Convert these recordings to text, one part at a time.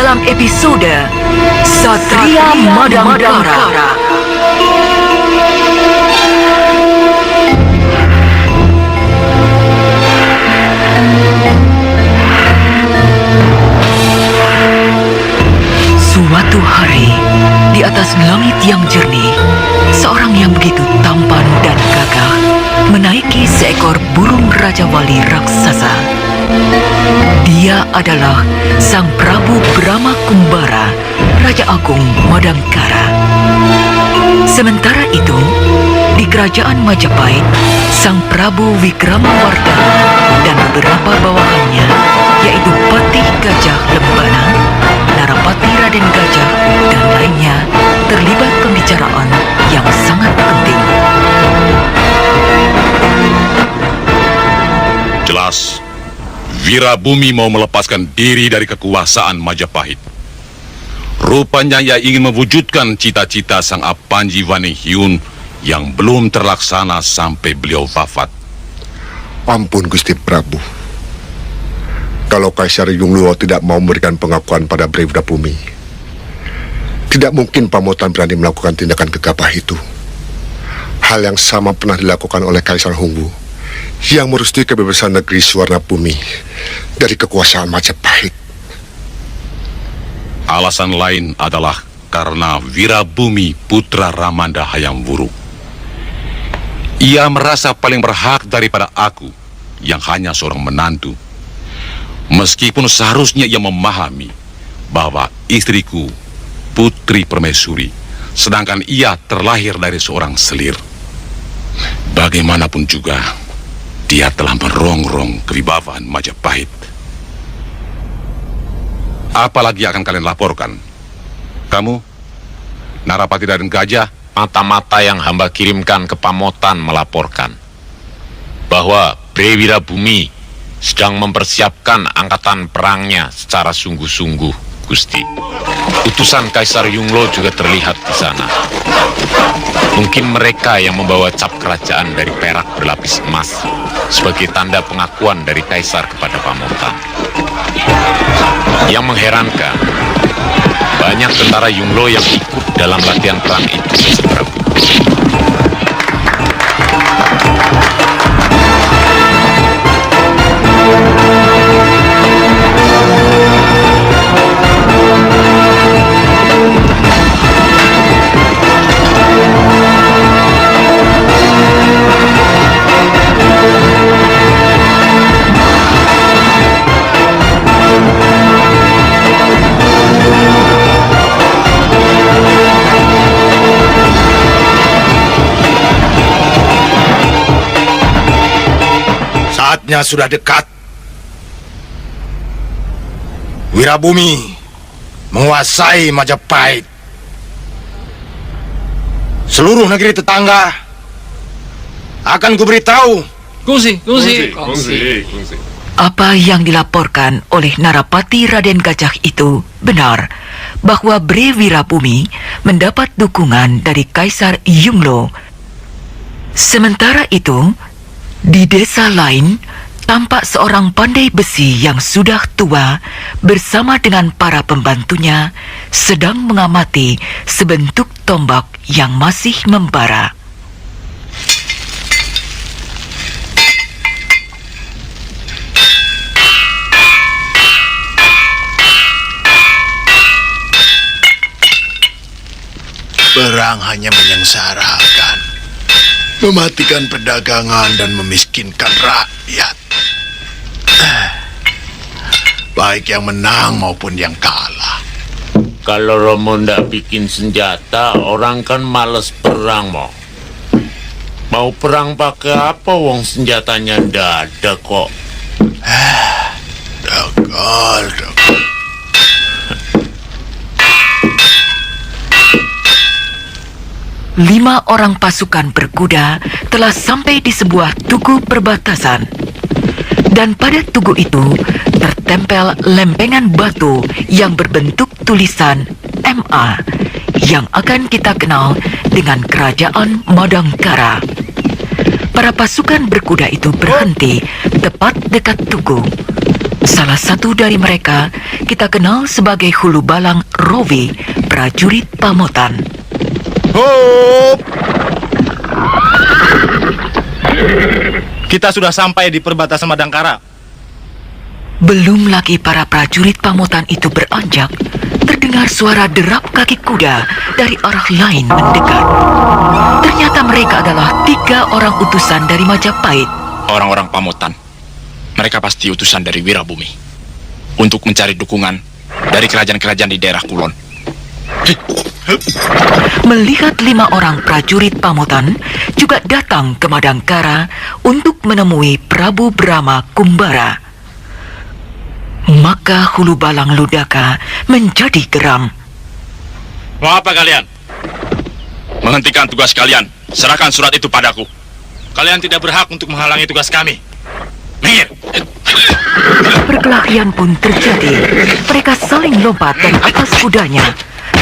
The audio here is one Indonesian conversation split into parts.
dalam episode Satria Madangkara. Suatu hari, di atas langit yang jernih, seorang yang begitu tampan dan gagah menaiki seekor burung Raja Wali raksasa. Dia adalah Sang Prabu Brahma Kumbara, Raja Agung Madangkara. Sementara itu, di kerajaan Majapahit, Sang Prabu Wikramawardhana dan beberapa bawahannya, yaitu Patih Gajah Lembana, Narapati Raden Gajah, dan lainnya, terlibat pembicaraan yang sangat penting. Jelas, Wirabumi mau melepaskan diri dari kekuasaan Majapahit. Rupanya ia ingin mewujudkan cita-cita Sang Apanji Waningiun yang belum terlaksana sampai beliau wafat. Ampun Gusti Prabu. Kalau Kaisar Yungluo tidak mau memberikan pengakuan pada Wirabumi, tidak mungkin Pamotan berani melakukan tindakan gegabah itu. Hal yang sama pernah dilakukan oleh Kaisar Hongwu yang merestui kebebasan negeri Suwarnabumi dari kekuasaan Majapahit. Alasan lain adalah karena Wirabumi putra Ramanda Hayam Wuruk. Ia merasa paling berhak daripada aku yang hanya seorang menantu. Meskipun seharusnya ia memahami bahwa istriku Putri Permaisuri, sedangkan ia terlahir dari seorang selir. Bagaimanapun juga, dia telah merongrong kewibawaan Majapahit. Apalagi akan kalian laporkan? Kamu, Narapati Raden Gajah? Mata-mata yang hamba kirimkan ke Pamotan melaporkan bahwa Wirabumi sedang mempersiapkan angkatan perangnya secara sungguh-sungguh, Gusti. Utusan Kaisar Yunglo juga terlihat di sana. Mungkin mereka yang membawa cap kerajaan dari perak berlapis emas sebagai tanda pengakuan dari Kaisar kepada Pamotan. Yang mengherankan, banyak tentara Yunglo yang ikut dalam latihan perang itu, Gusti Prabu. Saatnya sudah dekat. Wirabumi menguasai Majapahit. Seluruh negeri tetangga akan kuberitahu. Kungsi. Apa yang dilaporkan oleh Narapati Raden Gajah itu benar, bahwa Wirabumi mendapat dukungan dari Kaisar Yunglo. Sementara itu, di desa lain, tampak seorang pandai besi yang sudah tua bersama dengan para pembantunya sedang mengamati sebentuk tombak yang masih membara. Perang hanya menyengsarakan, mematikan perdagangan dan memiskinkan rakyat. Baik yang menang maupun yang kalah. Kalau Romo ndak bikin senjata, orang kan males perang, Mo. Mau perang pakai apa, wong senjatanya ndak ada kok. Dagal. 5 orang pasukan berkuda telah sampai di sebuah tugu perbatasan. Dan pada tugu itu tertempel lempengan batu yang berbentuk tulisan MA yang akan kita kenal dengan Kerajaan Madangkara. Para pasukan berkuda itu berhenti tepat dekat tugu. Salah satu dari mereka kita kenal sebagai Hulu Balang Rowi, prajurit pamotan. Hop! Kita sudah sampai di perbatasan Madangkara. Belum lagi para prajurit pamotan itu beranjak, terdengar suara derap kaki kuda dari arah lain mendekat. Ternyata mereka adalah 3 orang utusan dari Majapahit. Orang-orang pamotan. Mereka pasti utusan dari Wirabumi untuk mencari dukungan dari kerajaan-kerajaan di daerah Kulon. Melihat 5 orang prajurit pamotan juga datang ke Madangkara untuk menemui Prabu Brahma Kumbara. Maka Hulu Balang Ludaka menjadi geram. Mau apa kalian? Menghentikan tugas kalian. Serahkan surat itu padaku. Kalian tidak berhak untuk menghalangi tugas kami. Minggir! Perkelahian pun terjadi. Mereka saling lompat dari atas kudanya.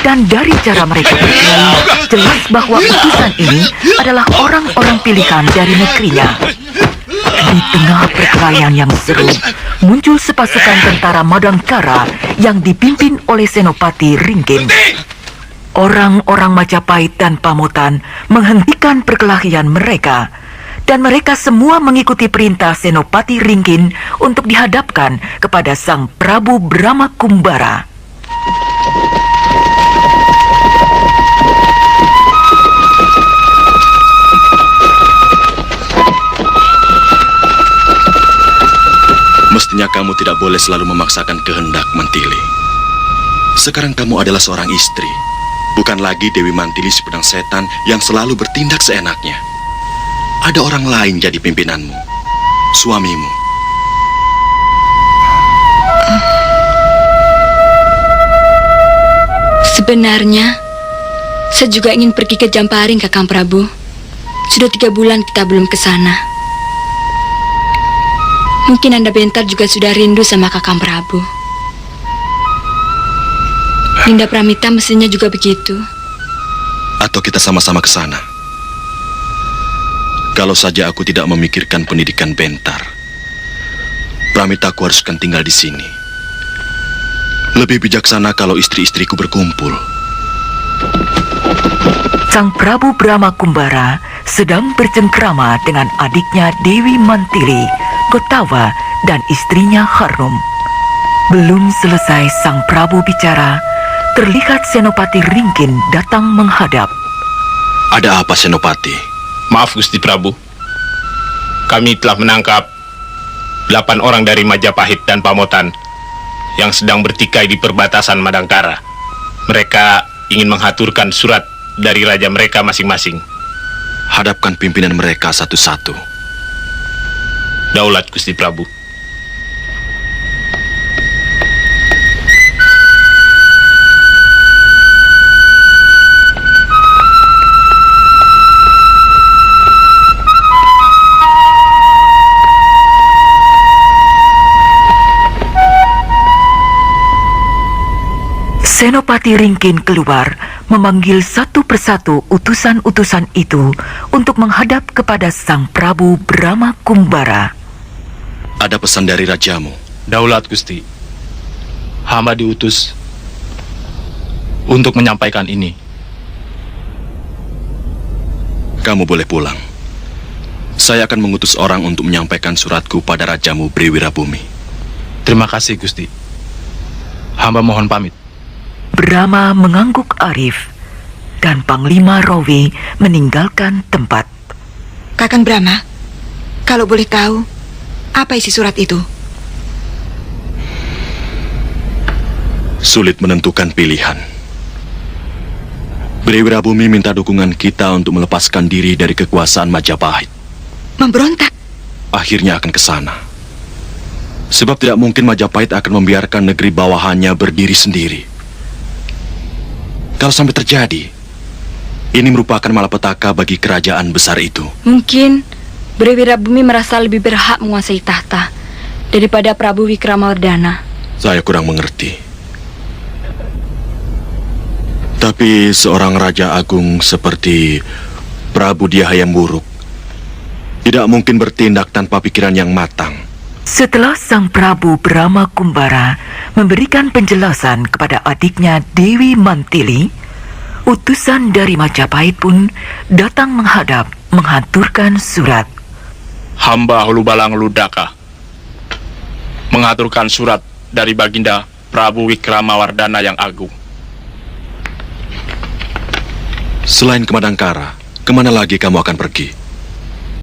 Dan dari cara mereka berkelahi, jelas bahwa utusan ini adalah orang-orang pilihan dari negerinya. Di tengah perkelahian yang seru, muncul sepasukan tentara Madangkara yang dipimpin oleh Senopati Ringkin. Orang-orang Majapahit dan Pamotan menghentikan perkelahian mereka, dan mereka semua mengikuti perintah Senopati Ringkin untuk dihadapkan kepada Sang Prabu Brahma Kumbara. Mestinya kamu tidak boleh selalu memaksakan kehendak, Mantili. Sekarang kamu adalah seorang istri, bukan lagi Dewi Mantili si pedang setan yang selalu bertindak seenaknya. Ada orang lain jadi pimpinanmu, suamimu. Sebenarnya, saya juga ingin pergi ke Jamparing, Kakang Prabu. Sudah 3 bulan kita belum ke sana. Mungkin Anda Bentar juga sudah rindu sama Kakang Prabu. Dinda Pramita mestinya juga begitu. Atau kita sama-sama ke sana. Kalau saja aku tidak memikirkan pendidikan Bentar, Pramitaku haruskan tinggal di sini. Lebih bijaksana kalau istri-istriku berkumpul. Sang Prabu Brahma Kumbara sedang bercengkrama dengan adiknya Dewi Mantili, Kotawa, dan istrinya Harnum. Belum selesai Sang Prabu bicara, terlihat Senopati Ringkin datang menghadap. Ada apa, Senopati? Maaf, Gusti Prabu. Kami telah menangkap 8 orang dari Majapahit dan Pamotan yang sedang bertikai di perbatasan Madangkara. Mereka ingin menghaturkan surat dari raja mereka masing-masing. Hadapkan pimpinan mereka satu-satu. Daulat, Gusti Prabu. Senopati Ringkin keluar memanggil satu persatu utusan-utusan itu untuk menghadap kepada Sang Prabu Brahma Kumbara. Ada pesan dari rajamu. Daulat Gusti, hamba diutus untuk menyampaikan ini. Kamu boleh pulang. Saya akan mengutus orang untuk menyampaikan suratku pada rajamu Briwirabumi. Terima kasih Gusti. Hamba mohon pamit. Brahma mengangguk arif, dan Panglima Rowi meninggalkan tempat. Kakang Brahma, kalau boleh tahu, apa isi surat itu? Sulit menentukan pilihan. Briwirabumi minta dukungan kita untuk melepaskan diri dari kekuasaan Majapahit. Memberontak? Akhirnya akan ke sana. Sebab tidak mungkin Majapahit akan membiarkan negeri bawahannya berdiri sendiri. Kalau sampai terjadi, ini merupakan malapetaka bagi kerajaan besar itu. Mungkin Briwirabumi merasa lebih berhak menguasai tahta daripada Prabu Wikramawardhana. Saya kurang mengerti. Tapi seorang raja agung seperti Prabu Dia Hayam Wuruk tidak mungkin bertindak tanpa pikiran yang matang Setelah Sang Prabu Brahma Kumbara memberikan penjelasan kepada adiknya Dewi Mantili, utusan dari Majapahit pun datang menghadap menghaturkan surat. Hamba Hulubalang Ludaka mengaturkan surat dari Baginda Prabu Wikramawardhana yang agung. Selain ke Madangkara, kemana lagi kamu akan pergi?